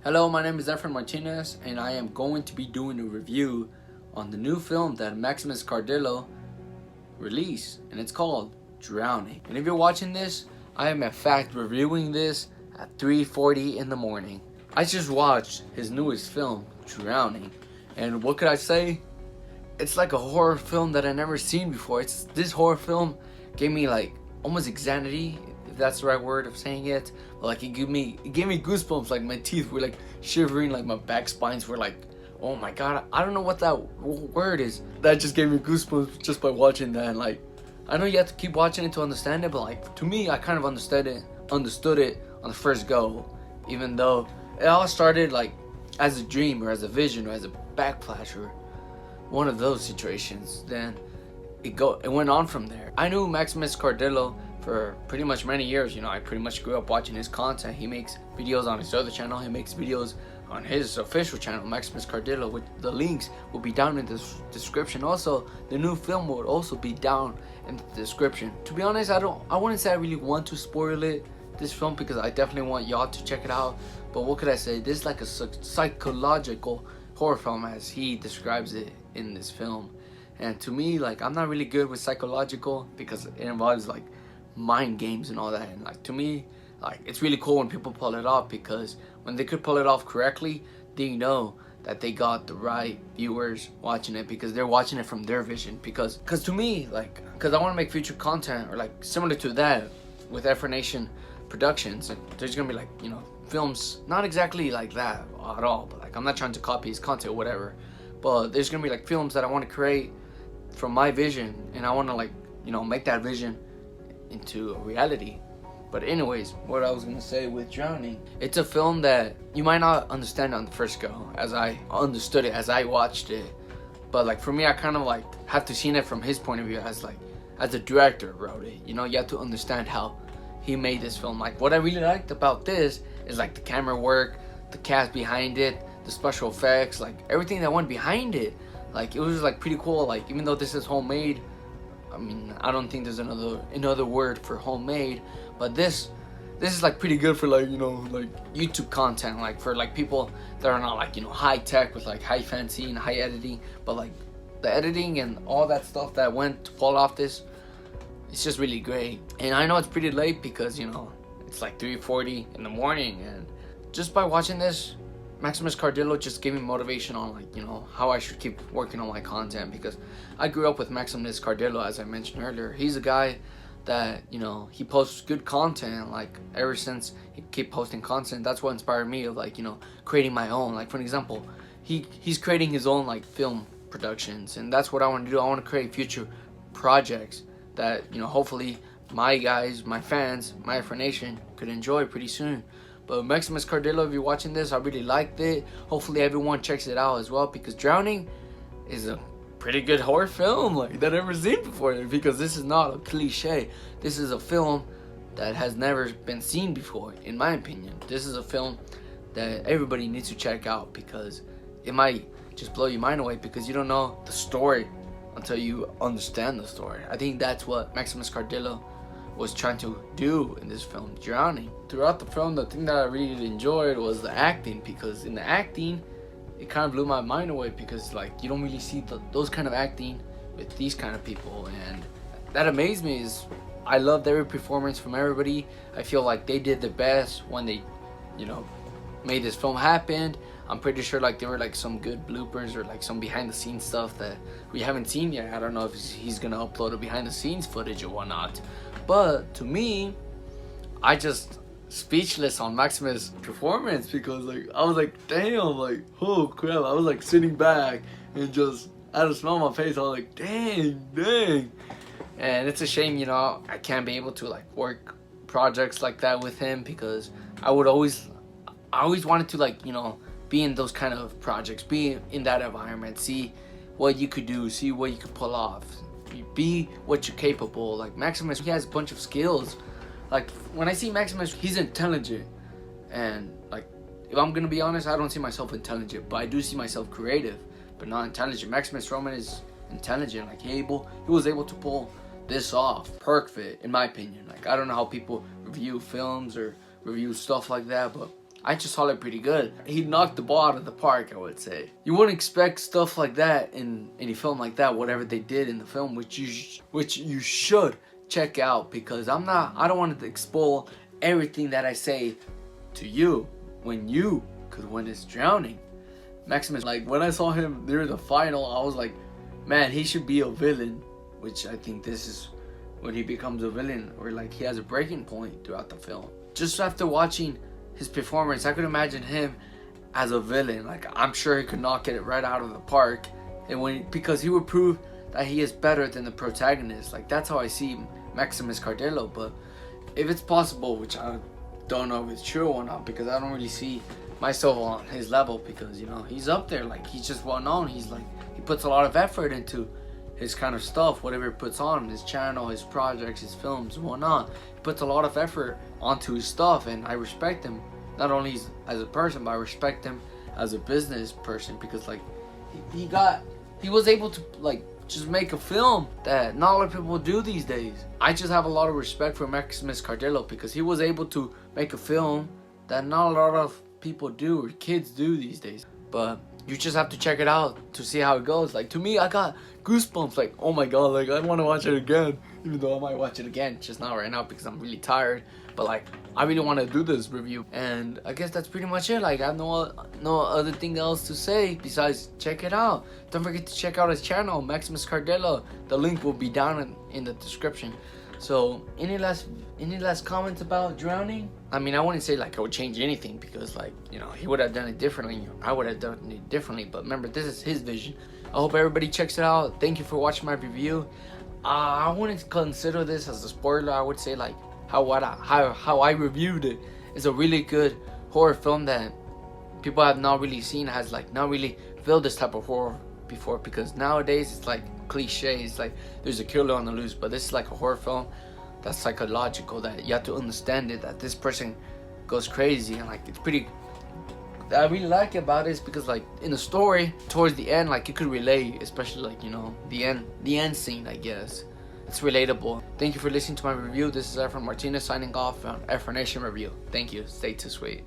Hello, my name is Efrenation Martinez, and I am going to be doing a review on the new film that Maximus Cardillo released, and it's called Drowning. And if you're watching this, I am in fact reviewing this at 3:40 in the morning. I just watched his newest film, Drowning, and what could I say? It's like a horror film that I never seen before. This horror film gave me like almost anxiety, if that's the right word of saying it. But like it gave me goosebumps. Like my teeth were like shivering, like my back spines were like, oh my god, I don't know what that word is. That just gave me goosebumps just by watching that. And like, I know you have to keep watching it to understand it, but like to me, I kind of understood it on the first go, even though it all started like as a dream or as a vision or as a backflash or one of those situations. Then it went on from there. I knew Maximus Cardillo for pretty much many years. I pretty much grew up watching his content. He makes videos on his other channel. He makes videos on his official channel, Maximus Cardillo, with the links will be down in the description. Also, the new film will also be down in the description. To be honest, I wouldn't say I really want to spoil this film, because I definitely want y'all to check it out. But what could I say? This is like a psychological horror film, as he describes it in this film. And to me, like, I'm not really good with psychological, because it involves like mind games and all that. And like, to me, like, it's really cool when people pull it off, because when they could pull it off correctly, they know that they got the right viewers watching it, because they're watching it from their vision. Because to me, like, because I want to make future content or like similar to that with Efrenation Productions, and there's gonna be like, films not exactly like that at all, but like, I'm not trying to copy his content or whatever, but there's gonna be like films that I want to create from my vision, and I want to like, make that vision into a reality. But anyways, what I was gonna say with Drowning, it's a film that you might not understand on the first go, as I understood it as I watched it. But like, for me, I kind of like have to see it from his point of view, as the director wrote it. You have to understand how he made this film. Like, what I really liked about this is like the camera work, the cast behind it, the special effects, like everything that went behind it. Like, it was like pretty cool. Like, even though this is homemade, I mean, I don't think there's another word for homemade, but this is like pretty good for like, like YouTube content, like for like people that are not like, high tech with like high fancy and high editing, but like the editing and all that stuff that went to pull off this, it's just really great. And I know it's pretty late, because it's like 3:40 in the morning, and just by watching this, Maximus Cardillo just gave me motivation on like, how I should keep working on my content, because I grew up with Maximus Cardillo, as I mentioned earlier. He's a guy that, he posts good content. Like, ever since he kept posting content, that's what inspired me of like, creating my own. Like, for example, he's creating his own like film productions, and that's what I want to do. I want to create future projects that, hopefully my guys, my fans, my Efrenation could enjoy pretty soon. But Maximus Cardillo, if you're watching this, I really liked it. Hopefully everyone checks it out as well, because Drowning is a pretty good horror film like that I've ever seen before. Because this is not a cliche. This is a film that has never been seen before, in my opinion. This is a film that everybody needs to check out, because it might just blow your mind away, because you don't know the story until you understand the story. I think that's what Maximus Cardillo was trying to do in this film, Drowning. Throughout the film, the thing that I really enjoyed was the acting, because in the acting, it kind of blew my mind away, because like, you don't really see those kind of acting with these kind of people. And that amazed me. Is I loved every performance from everybody. I feel like they did the best when they made this film happen. I'm pretty sure like there were like some good bloopers or like some behind the scenes stuff that we haven't seen yet. I don't know if he's gonna upload a behind the scenes footage or whatnot. But to me, I just speechless on Maximus' performance, because like, I was like, damn, like, oh crap. I was like sitting back and just, I had a smile on my face. I was like, dang. And it's a shame, I can't be able to like work projects like that with him, because I always wanted to like, be in those kind of projects, be in that environment, see what you could do, see what you could pull off, be what you're capable. Like, Maximus, he has a bunch of skills. Like, when I see Maximus, he's intelligent, and like, if I'm gonna be honest, I don't see myself intelligent, but I do see myself creative, but not intelligent. Maximus Roman is intelligent. Like, he was able to pull this off perfect, in my opinion. Like, I don't know how people review films or review stuff like that, but I just saw it pretty good. He knocked the ball out of the park, I would say. You wouldn't expect stuff like that in any film like that, whatever they did in the film, which you should check out, because I don't want to expose everything that I say to you when it's Drowning. Maximus, like when I saw him near the final, I was like, man, he should be a villain, which I think this is when he becomes a villain, or like he has a breaking point throughout the film. Just after watching his performance, I could imagine him as a villain. Like, I'm sure he could knock it right out of the park, and because he would prove that he is better than the protagonist. Like, that's how I see Maximus Cardillo. But if it's possible, which I don't know if it's true or not, because I don't really see myself on his level, because, you know, he's up there. Like, he's just well known. He puts a lot of effort into his kind of stuff, whatever he puts on his channel, his projects, his films, and whatnot. He puts a lot of effort onto his stuff, and I respect him not only as a person, but I respect him as a business person, because like he was able to like just make a film that not a lot of people do these days. I just have a lot of respect for Maximus Cardillo, because he was able to make a film that not a lot of people do, or kids do these days. But you just have to check it out to see how it goes. Like, to me, I got goosebumps. Like, oh my god, like I want to watch it again, even though I might watch it again, just not right now because I'm really tired. But like, I really want to do this review, and I guess that's pretty much it. Like, I have no other thing else to say besides check it out. Don't forget to check out his channel, Maximus Cardillo. The link will be down in the description. So, any last comments about Drowning? I mean, I wouldn't say like I would change anything, because like, you know, he would have done it differently. I would have done it differently. But remember, this is his vision. I hope everybody checks it out. Thank you for watching my review. I wouldn't consider this as a spoiler. I would say like how I reviewed it is a really good horror film that people have not really seen, has like not really felt this type of horror before, because nowadays it's like cliche. It's like there's a killer on the loose, but this is like a horror film that's psychological, that you have to understand it, that this person goes crazy, and like it's pretty. That I really like about it is because like in the story towards the end, like you could relate, especially like, you know, the end scene, I guess. It's relatable. Thank you for listening to my review. This is Efren Martinez signing off on Efrenation Review. Thank you. Stay too sweet.